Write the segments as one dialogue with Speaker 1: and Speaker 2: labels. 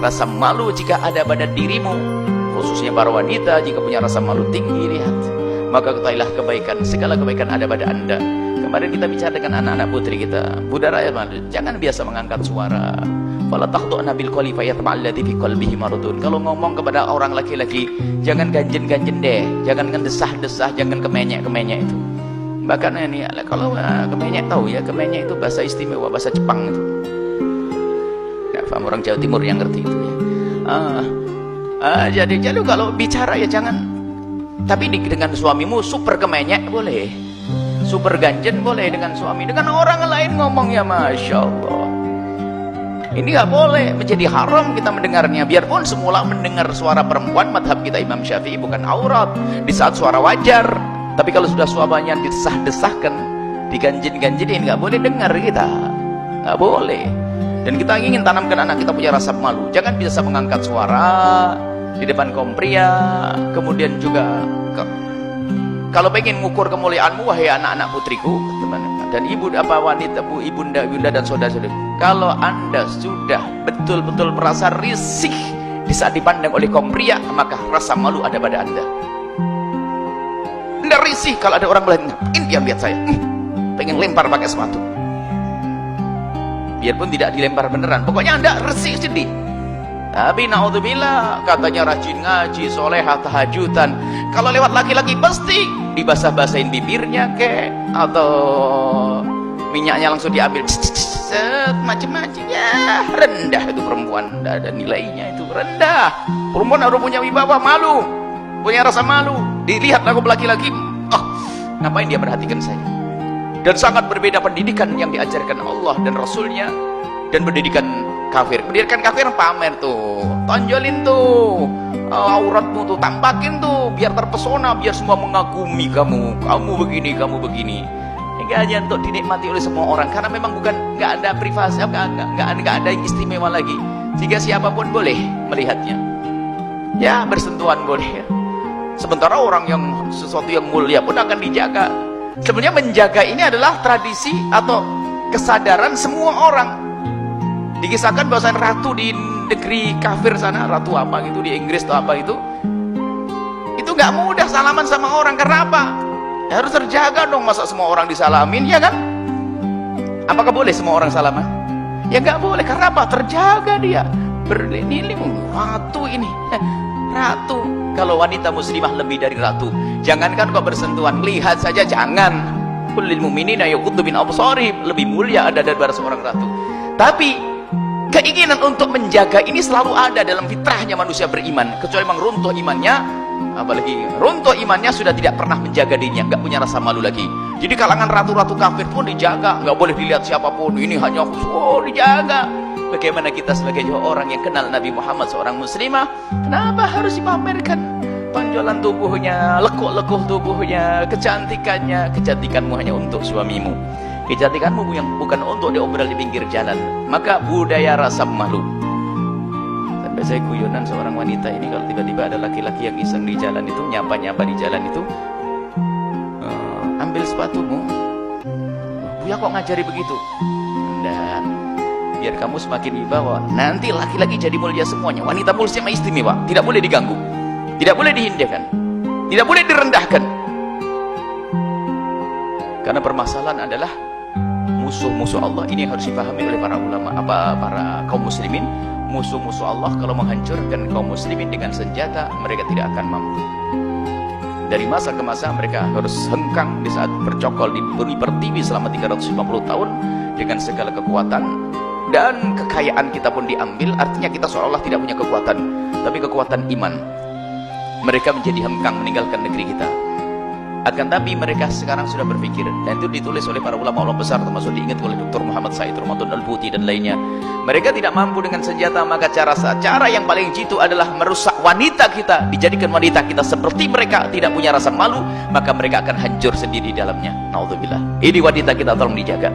Speaker 1: rasa malu jika ada pada dirimu, khususnya para wanita jika punya rasa malu tinggi, lihat, maka ketahuilah kebaikan, segala kebaikan ada pada anda. Kemarin kita bicara dengan anak-anak putri kita, Bunda Raya, jangan biasa mengangkat suara. Fala takhdu'na bil qawli fayatma'al ladzi fi qalbihi maradun. Kalau ngomong kepada orang laki-laki, jangan ganjen-ganjen deh, jangan ngendesah-desah, jangan kemenyek-kemenyek itu. Bahkan ini kalau kemenyek, tahu ya, kemenyek itu bahasa istimewa, bahasa Jepang itu. Nggak paham orang Jawa Timur yang ngerti itu ya. Jadi kalau bicara ya jangan, tapi dengan suamimu super kemenyek boleh, super ganjen boleh dengan suami. Dengan orang lain ngomong ya Masya Allah, ini nggak boleh, menjadi haram kita mendengarnya. Biarpun semula mendengar suara perempuan, madhab kita Imam Syafi'i bukan aurat di saat suara wajar, tapi kalau sudah suaminya disah-desahkan, diganjen-ganjenin, nggak boleh dengar kita, nggak boleh. Dan kita ingin tanamkan anak kita punya rasa malu. Jangan biasa mengangkat suara di depan kaum pria. Kemudian juga kalau pengen mengukur kemuliaanmu, wahai anak-anak putriku, teman-teman, dan ibu apa wanita, ibunda dan saudara-saudara, kalau anda sudah betul-betul merasa risih di saat dipandang oleh kaum pria, maka rasa malu ada pada anda. Anda risih kalau ada orang melihat, ini dia lihat saya, pengen lempar pakai sepatu. Biarpun tidak dilempar beneran, pokoknya anda risih sedih. Tapi naudzubillah, katanya rajin ngaji, solehah, tahajudan, kalau lewat laki-laki pasti dibasah-basahin bibirnya kek, atau minyaknya langsung diambil, macam-macam ya. Rendah itu perempuan, tidak ada nilainya, itu rendah. Perempuan harus punya wibawa, malu, punya rasa malu. Dilihat aku laki-laki, ngapain dia perhatikan saya? Dan sangat berbeda pendidikan yang diajarkan Allah dan Rasulnya dan pendidikan kafir. Pendidikan kafir pamer tuh, tonjolin tuh auratmu tuh, tampakin tuh, biar terpesona, biar semua mengagumi kamu begini, kamu begini. Ini hanya untuk dinikmati oleh semua orang, karena memang nggak ada privasi, nggak ada yang istimewa lagi, sehingga siapapun boleh melihatnya. Ya, bersentuhan boleh ya. Sementara orang yang sesuatu yang mulia pun akan dijaga. Sebenarnya menjaga ini adalah tradisi atau kesadaran semua orang. Dikisahkan bahwa ratu di negeri kafir sana, ratu apa gitu di Inggris atau apa itu nggak mudah salaman sama orang. Karena apa? Harus terjaga dong, masa semua orang disalamin, ya kan? Apakah boleh semua orang salaman? Ya nggak boleh. Karena apa? Terjaga dia. Berliling ratu ini, ratu. Kalau wanita muslimah lebih dari ratu. Jangankan kok bersentuhan, lihat saja jangan. Kullil mu'minina yaghuddu min absarihim, lebih mulia ada daripada seorang ratu. Tapi keinginan untuk menjaga ini selalu ada dalam fitrahnya manusia beriman, kecuali memang runtuh imannya. Apalagi runtuh imannya sudah tidak pernah menjaga dirinya, nggak punya rasa malu lagi. Jadi kalangan ratu-ratu kafir pun dijaga, nggak boleh dilihat siapapun. Ini hanya dijaga. Bagaimana kita sebagai orang yang kenal Nabi Muhammad, seorang muslimah, kenapa harus dipamerkan tonjolan tubuhnya, lekuk-lekuk tubuhnya, kecantikannya? Kecantikanmu hanya untuk suamimu, kecantikanmu yang bukan untuk diobrol di pinggir jalan. Maka budaya rasa malu. Sampai saya guyonan seorang wanita ini, kalau tiba-tiba ada laki-laki yang iseng di jalan itu, nyapa-nyapa di jalan itu, ambil sepatumu. Buya kok ngajari begitu? Enggak, biar kamu semakin wibawa. Nanti laki-laki jadi mulia semuanya. Wanita muslimah istimewa, tidak boleh diganggu, tidak boleh dihindarkan, tidak boleh direndahkan. Karena permasalahan adalah musuh-musuh Allah. Ini yang harus dipahami oleh para ulama, para kaum muslimin. Musuh-musuh Allah kalau menghancurkan kaum muslimin dengan senjata, mereka tidak akan mampu. Dari masa ke masa mereka harus hengkang di saat bercokol di pertiwi selama 350 tahun dengan segala kekuatan. Dan kekayaan kita pun diambil, artinya kita seolah-olah tidak punya kekuatan, tapi kekuatan iman. Mereka menjadi hengkang meninggalkan negeri kita. Akan tapi mereka sekarang sudah berpikir, dan itu ditulis oleh para ulama-ulama besar, termasuk diingat oleh Dr. Muhammad Said Ramadan Al-Buti dan lainnya. Mereka tidak mampu dengan senjata, maka cara yang paling jitu adalah merusak wanita kita, dijadikan wanita kita seperti mereka, tidak punya rasa malu, maka mereka akan hancur sendiri di dalamnya. Naudzubillah. Ini wanita kita tolong dijaga.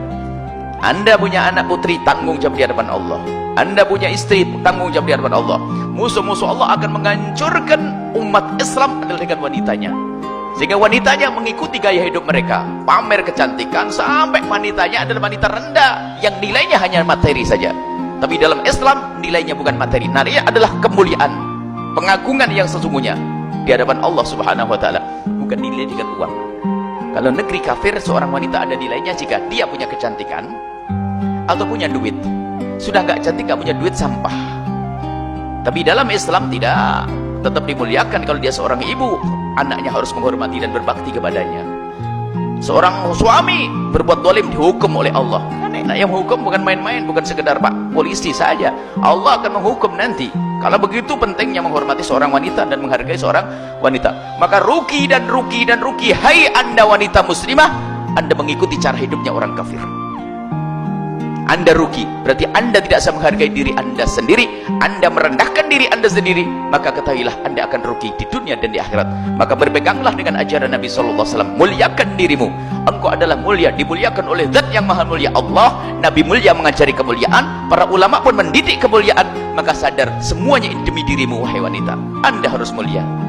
Speaker 1: Anda punya anak putri, tanggung jawab di hadapan Allah. Anda punya istri, tanggung jawab di hadapan Allah. Musuh-musuh Allah akan menghancurkan umat Islam adalah dengan wanitanya, sehingga wanitanya mengikuti gaya hidup mereka, pamer kecantikan, sampai wanitanya adalah wanita rendah yang nilainya hanya materi saja. Tapi dalam Islam nilainya bukan materi, nilainya adalah kemuliaan, pengagungan yang sesungguhnya di hadapan Allah Subhanahu wa taala, bukan nilai dengan uang. Kalau negeri kafir, seorang wanita ada nilainya jika dia punya kecantikan atau punya duit. Sudah nggak cantik, nggak punya duit, sampah. Tapi dalam Islam tidak, tetap dimuliakan. Kalau dia seorang ibu, anaknya harus menghormati dan berbakti kepadanya. Seorang suami berbuat zalim dihukum oleh Allah. Kan enak yang menghukum, bukan main-main, bukan sekedar pak polisi saja. Allah akan menghukum nanti. Kalau begitu pentingnya menghormati seorang wanita dan menghargai seorang wanita. Maka rugi dan rugi dan rugi, hai anda wanita muslimah, anda mengikuti cara hidupnya orang kafir. Anda rugi, berarti anda tidak bisa menghargai diri anda sendiri, anda merendahkan diri anda sendiri, maka ketahuilah anda akan rugi di dunia dan di akhirat. Maka berpeganglah dengan ajaran Nabi SAW, muliakan dirimu, engkau adalah mulia, dimuliakan oleh zat yang maha mulia Allah. Nabi mulia mengajari kemuliaan, para ulama pun mendidik kemuliaan. Maka sadar semuanya demi dirimu, wahai wanita, anda harus mulia.